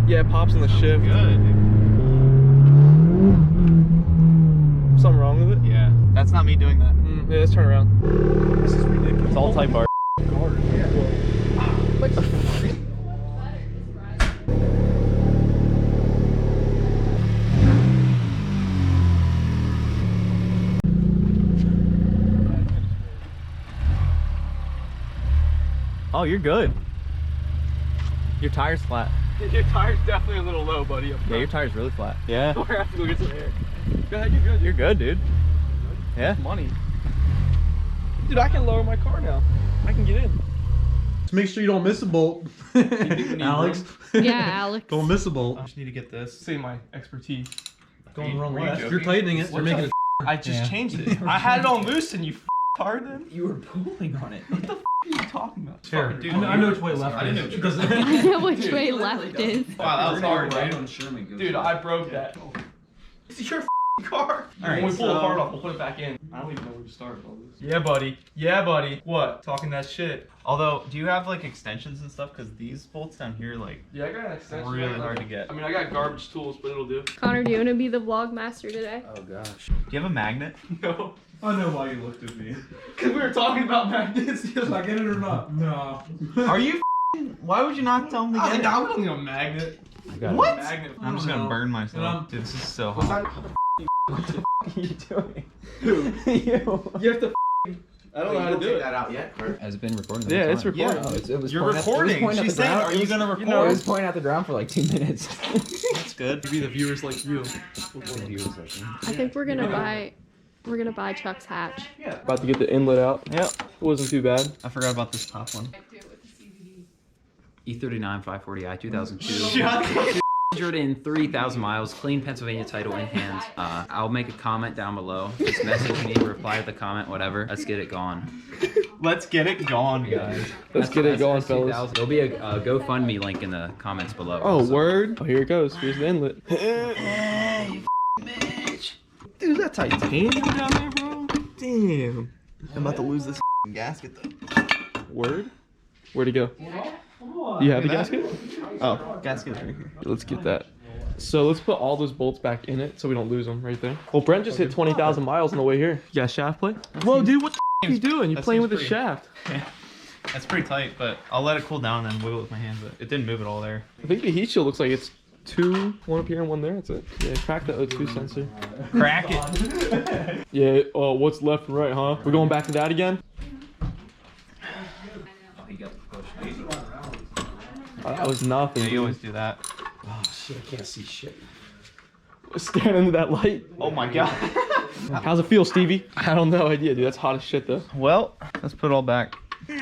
Yeah, it pops in the shift. Good. Something wrong with it? Yeah. That's not me doing that. Yeah, let's turn around. This is ridiculous. It's all Type R. Like Oh, you're good. Your tire's flat. your tire's definitely a little low, buddy. Yeah, your tire's really flat. Yeah. We're gonna have to go get some air. Go ahead, you're good. You're good, dude. Yeah. Money. Dude, I can lower my car now. I can get in. Just make sure you don't miss a bolt. Alex. Yeah, Alex. Don't miss a bolt. I just need to get this. Say my expertise. Going the wrong way. joking? You're tightening it. You're making it. I just changed it. I had it on loose and you hard then? You were pulling on it. What the are you talking about? Here, Dude, I know which way left is. Because I know which way left is. Wow, that was hard, dude. I broke that. It's your car. Alright, when we pull the part off, we'll put it back in. I don't even know where to start with all this. Yeah, buddy. Yeah, buddy. What? Talking that shit. Although, do you have like extensions and stuff? Because these bolts down here, like, Yeah, I got an extension. really hard to get. I mean, I got garbage tools, but it'll do. Connor, do you want to be the vlog master today? Oh gosh. Do you have a magnet? No. I know why you looked at me. Because we were talking about magnets. Should I get it or not? No. Are you? Why would you not tell me to get it? I don't need a magnet. What? Magnet. I'm just gonna burn myself. Dude, this is so hot. What the are you doing? Who? You. You have to. I don't know how to do it. that out yet, Kurt? Has it been recording? Yeah, it's recording. Oh, it was You're pointing recording. It was She said, "Are you gonna record?" know, It was pointing at the ground for like 2 minutes. That's good. Maybe the viewers like you. I think we're gonna buy Chuck's hatch. Yeah. About to get the inlet out. Yep. It wasn't too bad. I forgot about this top one. E39 540i 2002. Shut up. 103,000 miles, clean Pennsylvania title in hand. I'll make a comment down below. Just message me, reply to the comment, whatever. Let's get it gone. Let's get it gone, guys. Let's get it going, fellas. 2000. There'll be a GoFundMe link in the comments below. Oh, also. word. Oh, here it goes. Here's the inlet. Hey, bitch. Dude, that titanium down there, bro? Damn. I'm about to lose this gasket though. Word? Where'd it go? You have the gasket? Oh, gasket right here. Let's get that. So let's put all those bolts back in it so we don't lose them right there. Well, Brent just hit 20,000 miles on the way here. You got shaft play? Whoa, dude, what the are you doing? You're playing with the shaft. Yeah. That's pretty tight, but I'll let it cool down and then wiggle it with my hand, but it didn't move at all there. I think the heat shield looks like it's two, one up here and one there. That's it. Yeah, crack the O2 sensor. Crack it. Yeah, what's left and right, huh? We're going back to that again? Oh, that was nothing. Yeah, you always do that. Oh shit, I can't see shit. Staring into that light. Oh my god. How's it feel, Stevie? I don't know idea, dude. That's hot as shit, though. Well, let's put it all back. You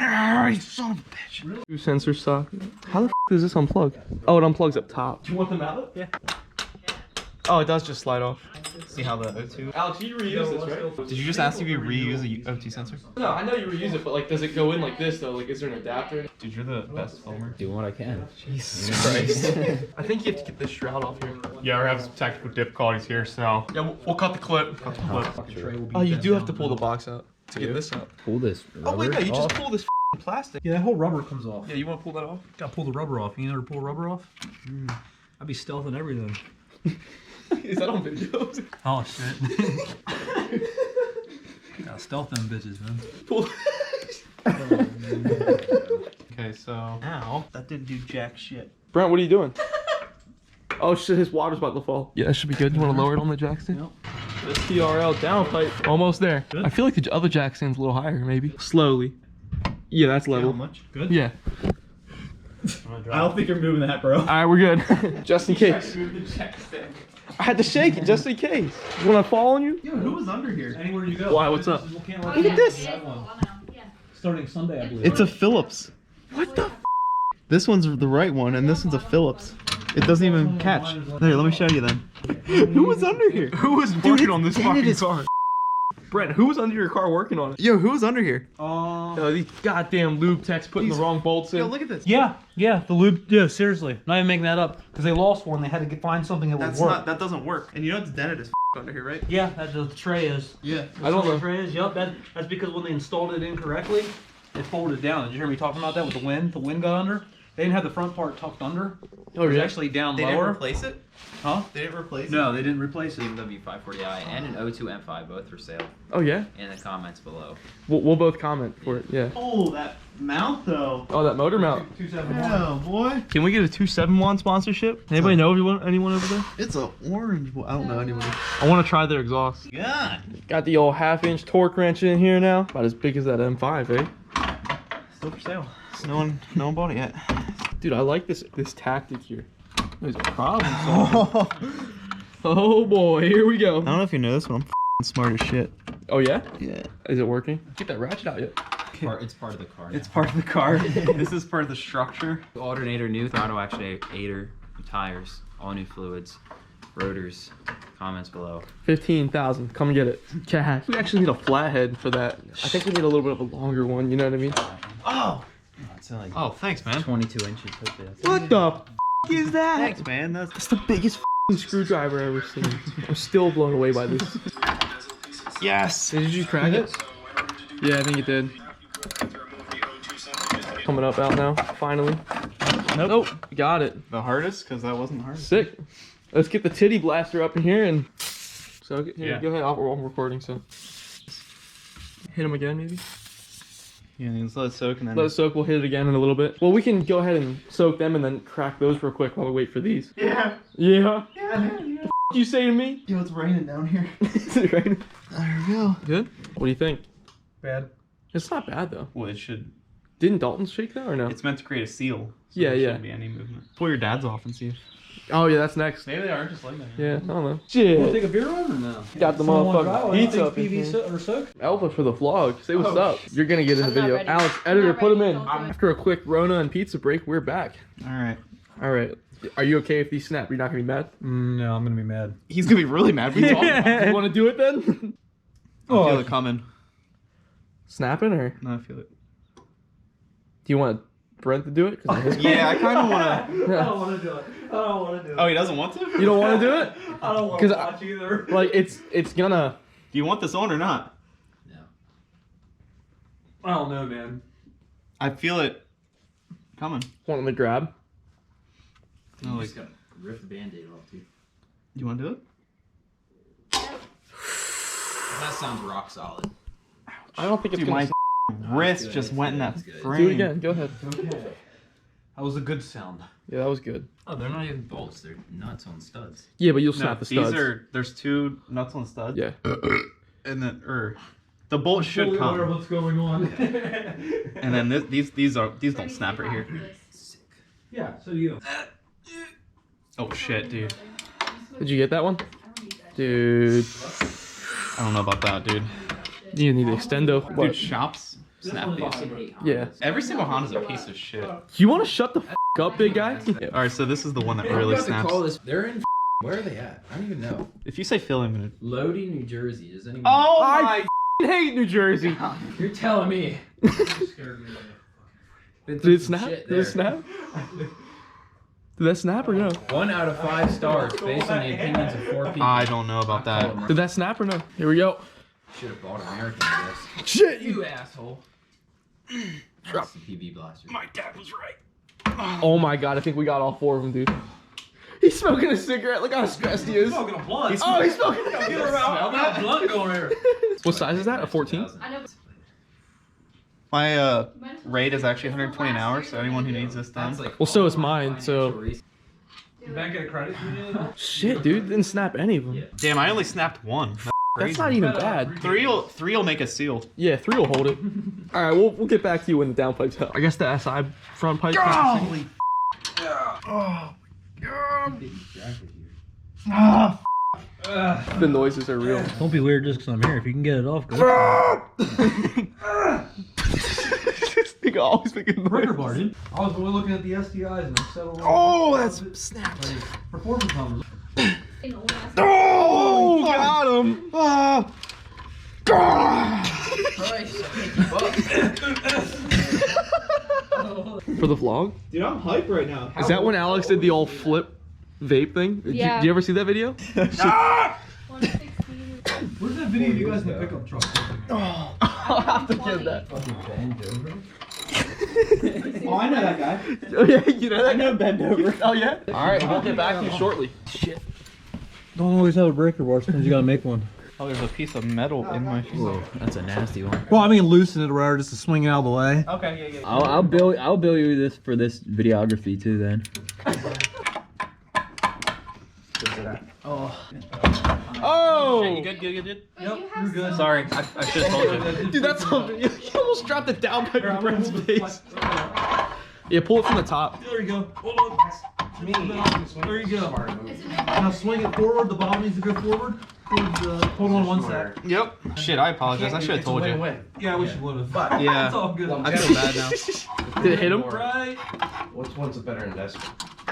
son of a bitch. Two sensor socket. How the f does this unplug? Oh, it unplugs up top. Do you want them out? Yeah. Oh, it does just slide off. See how the O2... Alex, you reuse this, right? Did you just ask if you reuse the O2 sensor? No, I know you reuse it, but like, does it go in like this though? Like, is there an adapter? Dude, you're the best filmer. Doing what I can. Jesus Christ. I think you have to get this shroud off here. Yeah, we're having some technical difficulties here, so. Yeah, we'll cut the clip. Cut the clip. Oh, you do have to pull the box out to get this out. Pull this rubber Oh wait, no, you just off. pull this plastic. Yeah, that whole rubber comes off. Yeah, you want to pull that off? Gotta pull the rubber off. You know how to pull rubber off? I'd be stealthing everything. Is that on video? Oh shit. Gotta stealth them bitches, man. Pull. Okay, so... Ow. That didn't do jack shit. Brent, what are you doing? Oh shit, his water's about to fall. Yeah, that should be good. You want to lower it on the jack stand? Yep. This TRL downpipe. Almost there. Good. I feel like the other jack stand's a little higher, maybe. Slowly. Yeah, that's level. How much? Good? Yeah. I don't think you're moving that, bro. Alright, we're good. Just in case. I had to shake it just in case. You want to fall on you? Yo, who was under here? Anywhere you go. Why, what's up? Look Look at this. Starting Sunday, I believe. It's a Phillips. What the? This one's the right one, and this one's a Phillips. It doesn't even catch. There, let me show you then. Who was under here? Who was working on this fucking car? Brent, who was under your car working on it? Yo, who was under here? Oh, these goddamn lube techs putting the wrong bolts in. Yo, look at this. Yeah, the lube. Yeah, seriously. Not even making that up. Because they lost one. They had to find something that That's would work. not. That doesn't work. And you know it's dented as under here, right? Yeah, that's what the tray is. Yeah. I don't know. The tray is. Yep. That's because when they installed it incorrectly, it folded down. Did you hear me talking about that with the wind? The wind got under. They didn't have the front part tucked under. Oh, It was yeah? actually down They lower. didn't replace it? Huh? They didn't replace it? No, they didn't replace it. BMW 540i and an O2 M5, both for sale. Oh, yeah? In the comments below. We'll both comment for it, yeah. Oh, that mount though. Oh, that motor mount. 271. Oh boy. Can we get a 271 sponsorship? Anybody know anyone over there? It's a orange one. I don't know anybody. I want to try their exhaust. God. Got the old 1/2-inch torque wrench in here now. About as big as that M5, eh? Still for sale. No one bought it yet. Dude, I like this tactic here. There's a problem solving. Oh boy, here we go. I don't know if you know this, but I'm smart as shit. Oh yeah? Yeah. Is it working? Get that ratchet out yet. It's part of the car. It's part of the car. This is part of the structure. Alternator, new throttle actuator, tires, all new fluids, rotors. Comments below. 15,000. Come get it. Cash. We actually need a flathead for that. I think we need a little bit of a longer one. You know what I mean? Oh. It's like Oh, thanks, man. 22 inches. Hopefully that's What the f is that? Thanks, man. That's the biggest screwdriver I've ever seen. I'm still blown away by this. Yes. Did you crack it? Yeah, I think it did. Coming up out now, finally. Nope. Got it. The hardest, because that wasn't hard. Sick. Let's get the titty blaster up in here and soak it. Here, Yeah. go ahead. I'm recording, so. Hit him again, maybe? Yeah, just let it soak and then. Let it soak. We'll hit it again in a little bit. Well, we can go ahead and soak them and then crack those real quick while we wait for these. Yeah. Yeah? Yeah. The f you say to me? Yo, it's raining down here. Is it raining? There we go. Good? What do you think? Bad. It's not bad, though. Well, it should. Didn't Dalton shake that or no? It's meant to create a seal. So Yeah, there yeah. shouldn't be any movement. Pull your dad's off and see if. Oh, yeah, that's next. Maybe they are just like that. Yeah, I don't know. Want to Shit. take a beer run or no? Got the Someone wanna motherfucking drive? pizza I up don't in think here. PV or soak? Alpha for the vlog. Say what's Oh, up. You're gonna get in the I'm not video. ready. Alex, I'm editor, not put him ready. in. Don't do it. After a quick Rona and pizza break, we're back. All right. All right. Are you okay if these snap? You're not gonna be mad? No, I'm gonna be mad. He's gonna be really mad. We talked about it. You want to do it then? I feel it coming. Snapping or No, I feel it. do you want Brent to do it? 'Cause it's his Yeah, I kind of want to. Yeah. want to do it. I don't want to do Oh, he doesn't want to? You don't want to do it? I don't want 'Cause to I- watch either. Like it's gonna. Do you want this on or not? I don't know, man. I feel it coming. Want him to grab? No, like, gotta rip the band-aid off, too. you want to do it? That sounds rock solid. I don't think it's Dude, gonna. my wrist good, just it's went in good, that it's good. frame. Do it again. Go ahead. Okay. That was a good sound. Yeah, that was good. Oh, they're not even bolts. They're nuts on studs. Yeah, but you'll No, snap the these studs. there's two nuts on studs. Yeah. And then, the bolt should Fully aware of come. what's going on. And then these don't snap right here. Yeah, so you. Oh shit, dude. Did you get that one? Dude. I don't know about that, dude. You need the extendo. Dude, What? shops snap these. Yeah. Every single Honda's a piece of shit. You want to shut the f up, big guy? All right, so this is the one that really snaps. this. They're in. Where are they at? I don't even know. If you say Philly, I'm gonna. Lodi, New Jersey. Does anyone? Oh I hate New Jersey. You're telling me. Did it snap? Did it snap? Did that snap or no? 1 out of 5 stars based on the opinions of 4 people. I don't know about that. Did that snap or no? Here we go. Should have bought American for this. Shit! You asshole. That's the PV blaster. My dad was right. Oh my god, I think we got all 4 of them, dude. He's smoking a cigarette. Look how stressed he is. Smoking a blunt. Oh, he's smoking a Get cigarette. around. That blunt going here. What size is that? A 14? I know. My rate is actually 120 an hour, so anyone who needs this done. That's like Well, so is mine, so- financial Did that get a credit? Shit, dude. Didn't snap any of them. Damn, I only snapped one. That's not even bad. Three will make a seal. Yeah, 3 will hold it. Alright, we'll get back to you when the downpipe's out. I guess the SI front pipe. Holy. The noises are real. Don't be weird just because I'm here. If you can get it off, go. This nigga always making Breaker noise. bar, dude. I was looking at the STIs and I settled on Oh, that's snapped. performance numbers. Oh, got him. For the vlog? Dude, I'm hyped right now. Is that when Alex did the old flip vape thing? Yeah. Did you ever see that video? 116. Where's that video of you guys in the pickup truck? I'll have to give that. Fucking bend over. Oh, I know that guy. guy. Oh yeah, you know that. I know bend over. Oh yeah. All right, we'll get back to you shortly. Shit. Don't always have a breaker bar, sometimes you gotta make one. Oh, there's a piece of metal in my Whoa, that's a nasty one. Well, I mean loosen it around just to swing it out of the way. Okay, yeah. I'll bill you this for this videography too then. Oh. You good? Yep, you're good. Sorry, I should have told you. Dude, that's something. You almost dropped the downpipe in Brent's face. Yeah, pull it from the top. There you go. Hold on. There you go. Now swing it forward. The bottom needs to go forward. Hold on one sec. Yep. Shit, I apologize. I should have told you. Yeah, we should would have. Yeah. It's all good. I feel bad now. Did it hit him? Right Which one's a better investment?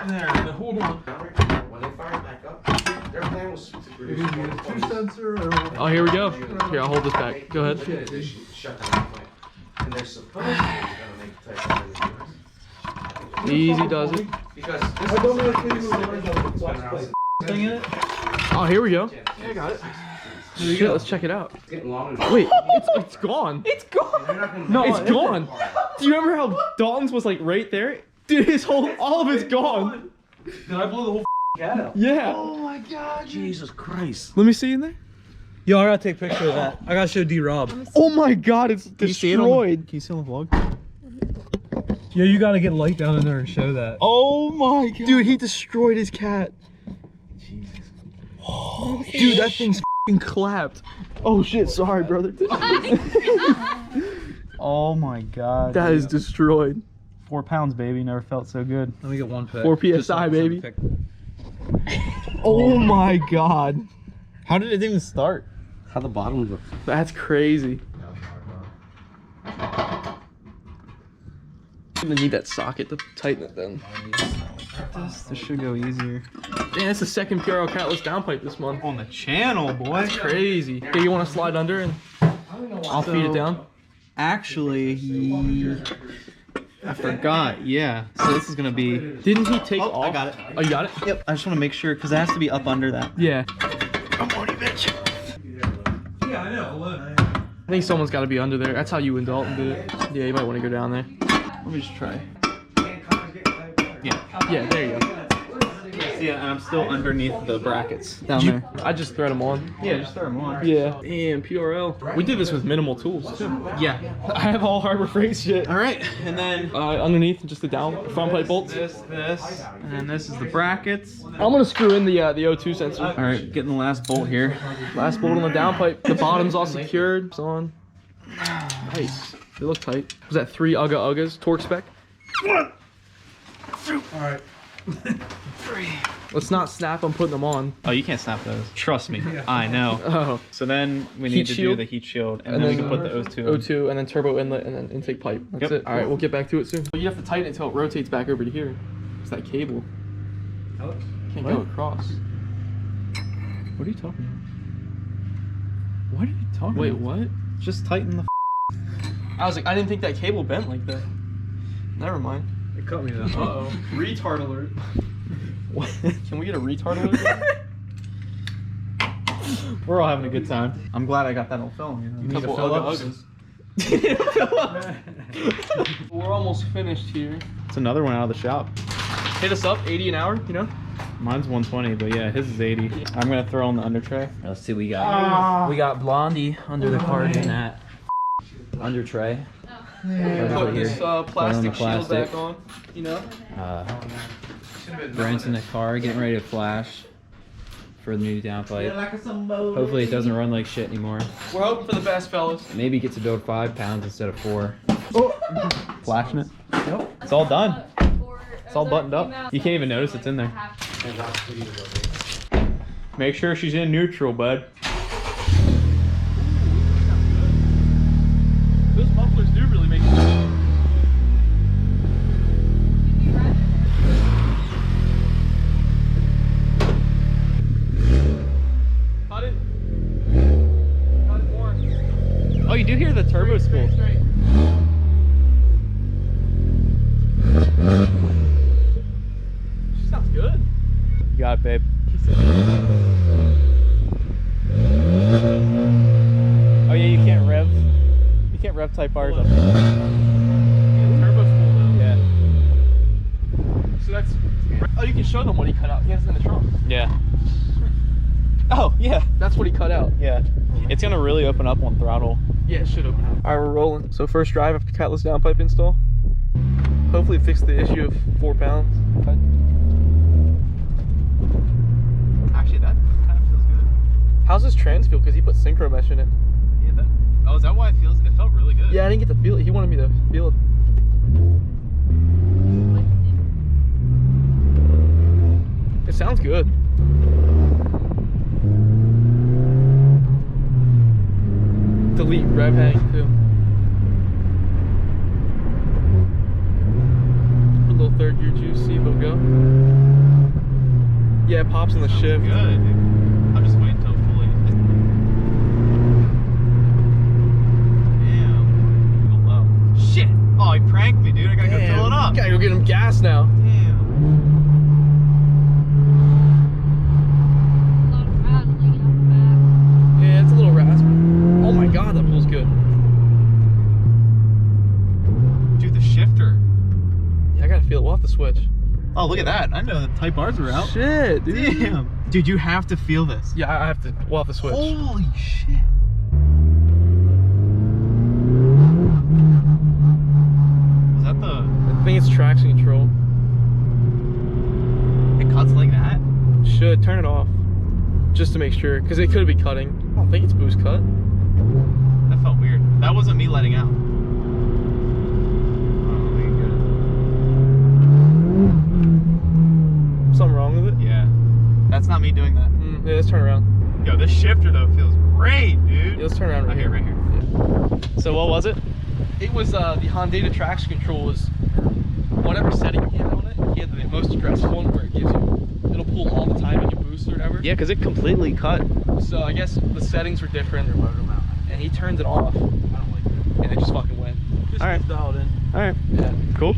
there. Now hold on. When they fire back up, their plan was to produce more than 2 20. sensor. Or... Oh, here we go. Here, I'll hold this back. Go ahead. They should shut down the plant. And they're supposed to make the type of thing. Easy does it. Because this is don't know something if that's been around Thing in it. Oh, here we go. Yeah, I got it. Shit, let's check it out. It's getting long and Wait, it's gone. It's gone. no, It's gone. Do you remember how Dalton's was like right there? Dude, all of it's gone. Did I blow the whole cat out? Yeah. Oh my god, Jesus Christ. Let me see in there. Yo, I gotta take a picture of that. I gotta show D-Rob. Oh my god, it's Can you see it on the- destroyed. Can you see on the vlog? Yeah, you gotta get light down in there and show that. Oh my god. Dude, he destroyed his cat. Dude, that thing's f***ing clapped. Oh shit, sorry, brother. Oh my god. That is destroyed. 4 pounds, baby. Never felt so good. Let me get one pic. 4 Just PSI, so- baby. pic. Oh my god. How did it even start? How the bottom looks. That's crazy. I'm gonna need that socket to tighten it then. This should go easier. Man, it's the second PRL Catless downpipe this month. On the channel, boy. That's crazy. Hey, you want to slide under and I'll feed it down? Actually, I forgot. Yeah. So this is gonna be. Didn't he take Oh, off? I got it. Oh, you got it? Yep. I just want to make sure because it has to be up under that. Yeah. Yeah, I know. Look. I think someone's got to be under there. That's how you and Dalton did it. Yeah, you might want to go down there. Let me just try. Yeah. Yeah, there you go. Yeah, and I'm still underneath the brackets down You- there. I just thread them on. Yeah, just throw them on. Yeah. Damn, PRL. We did this with minimal tools too. Yeah. I have all Harbor Freight shit. All right, and then Underneath, just the down front pipe bolts. this, and then this is the brackets. I'm gonna screw in the O2 sensor. All right, getting the last bolt here. Last bolt on the downpipe. The bottom's all secured. It's on. Nice. They look tight. Was that 3 Uggas torque spec? Alright. Let's not snap them putting them on. Oh, you can't snap those. Trust me, I know. Oh. So then we Heat need to shield? do the heat shield, and, And then we then can put the O2 in. O2 and then turbo inlet and then intake pipe. That's Yep. it. All right, we'll get back to it soon. You have to tighten it until it rotates back over to here. It's that cable. Can't go across. What are you talking about? What are you talking Wait, about? what? Just tighten the I was like, I didn't think that cable bent like that. Never mind. It cut me though. Uh-oh. Retard alert. What? Can we get a retard alert? We're all having a good time. I'm glad I got that on film. You know? You need a Phillips. We're almost finished here. It's another one out of the shop. Hit us up, 80 an hour, you know? Mine's 120, but yeah, his is 80. I'm gonna throw on the under tray. Let's see, we got Blondie under the card in that under tray. Put this plastic shield plastic. back on, you know? Brent's in the car getting ready to flash for the new downpipe. Hopefully it doesn't run like shit anymore. We're hoping for the best, fellas. Maybe get to build 5 pounds instead of 4. Flashing it. Yep. It's all done. It's all buttoned up. You can't even notice it's in there. Make sure she's in neutral, bud. Those mufflers do really make sense. Cut it. Cut it more. Oh, you do hear the turbo spool. Straight. Sounds good. You got it, babe. Oh yeah, you can't rev. You can't rev Type R's up. Yeah, turbo spool though. Yeah. showed him what he cut out. He has it in the trunk. Yeah. Oh, yeah. That's what he cut out. Yeah. It's gonna really open up on throttle. Yeah, it should open up. All right, we're rolling. So first drive after Catless downpipe install. Hopefully fix the issue of 4 pounds. Actually, that kind of feels good. How's this trans feel? Because he put synchro mesh in it. Yeah, that. Oh, is that why it feels? It felt really good. Yeah, I didn't get to feel it. He wanted me to feel it. It sounds good. Delete rev hang too. Put a little third gear juice, see if it'll go. Yeah, it pops in the shift. Good. I'm just waiting until it fully. Damn. Go low. Shit. Oh, he pranked me, dude. I gotta go fill it up. Gotta go get him gas now. Damn. A lot of rattling out the back. Yeah, it's a little raspy. Oh my god, that pulls good. Dude, the shifter. Yeah, I gotta feel it. We'll have to switch. Oh, look at that. I know the Type R's were out. Shit, dude. Damn. Dude, you have to feel this. Yeah, I have to. We'll have to switch. Holy shit. Was that the... I think it's traction control. It cuts like that? Should turn it off. Just to make sure, because it could be cutting. I don't think it's boost cut. That felt weird. That wasn't me letting out. Something wrong with it? Yeah. That's not me doing that. Yeah, let's turn around. Yo, this shifter though feels great, dude. Yeah, let's turn around right here. Right here. Yeah. So what was it? It was the Honda traction control was whatever setting he had on it. He had the most aggressive one where it gives you, it'll pull all the time in your boost or whatever. Yeah, because it completely cut. So I guess the settings were different, and he turned it off, and it just fucking went. Just All right. dialed in. All right. Yeah. Cool.